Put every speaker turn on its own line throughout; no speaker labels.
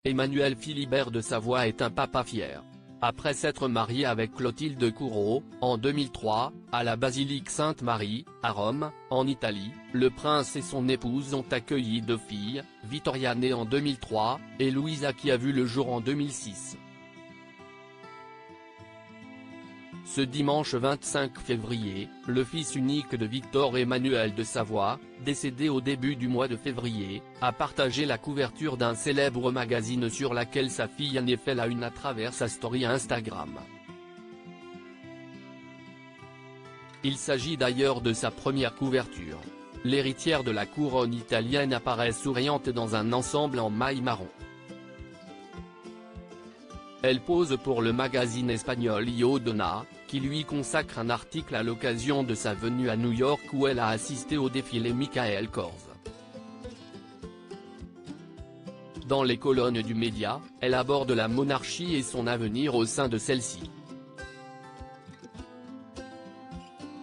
Emmanuel Philibert de Savoie est un papa fier. Après s'être marié avec Clotilde Courreau, en 2003, à la basilique Sainte-Marie, à Rome, en Italie, le prince et son épouse ont accueilli 2 filles, Vittoria née en 2003, et Louisa qui a vu le jour en 2006. Ce dimanche 25 février, le fils unique de Victor Emmanuel de Savoie, décédé au début du mois de février, a partagé la couverture d'un célèbre magazine sur laquelle sa fille aînée fait la une à travers sa story Instagram. Il s'agit d'ailleurs de sa première couverture. L'héritière de la couronne italienne apparaît souriante dans un ensemble en maille marron. Elle pose pour le magazine espagnol Io Donna, qui lui consacre un article à l'occasion de sa venue à New York où elle a assisté au défilé Michael Kors. Dans les colonnes du média, elle aborde la monarchie et son avenir au sein de celle-ci.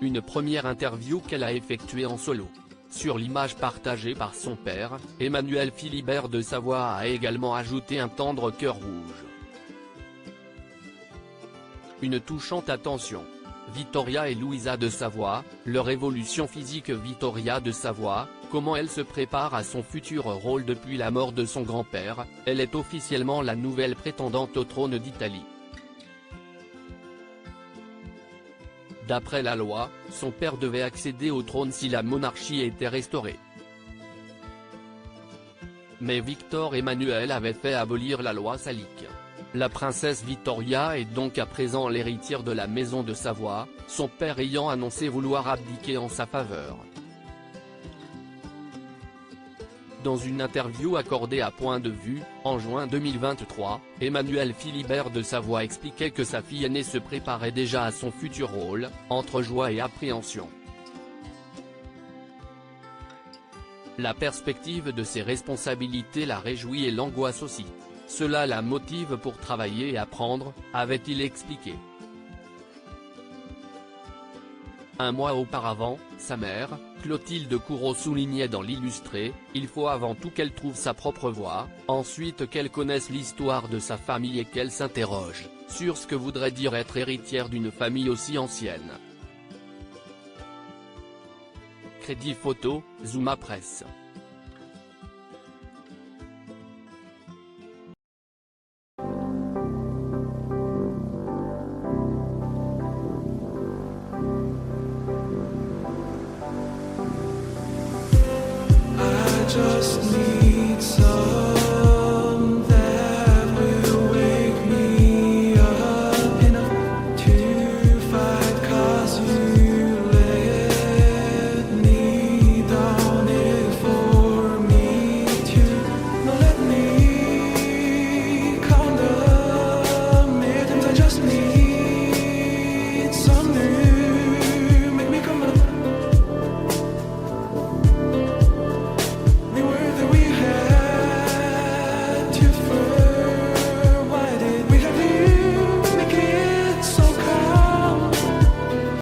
Une première interview qu'elle a effectuée en solo. Sur l'image partagée par son père, Emmanuel Philibert de Savoie a également ajouté un tendre cœur rouge. Une touchante attention. Vittoria et Louisa de Savoie, leur évolution physique. Vittoria de Savoie, comment elle se prépare à son futur rôle depuis la mort de son grand-père, elle est officiellement la nouvelle prétendante au trône d'Italie. D'après la loi, son père devait accéder au trône si la monarchie était restaurée. Mais Victor Emmanuel avait fait abolir la loi salique. La princesse Vittoria est donc à présent l'héritière de la maison de Savoie, son père ayant annoncé vouloir abdiquer en sa faveur. Dans une interview accordée à Point de Vue, en juin 2023, Emmanuel Philibert de Savoie expliquait que sa fille aînée se préparait déjà à son futur rôle, entre joie et appréhension. La perspective de ses responsabilités la réjouit et l'angoisse aussi. Cela la motive pour travailler et apprendre, avait-il expliqué. Un mois auparavant, sa mère, Clotilde Courreau soulignait dans l'Illustré, il faut avant tout qu'elle trouve sa propre voie, ensuite qu'elle connaisse l'histoire de sa famille et qu'elle s'interroge sur ce que voudrait dire être héritière d'une famille aussi ancienne. Crédit photo, Zuma Presse.
Just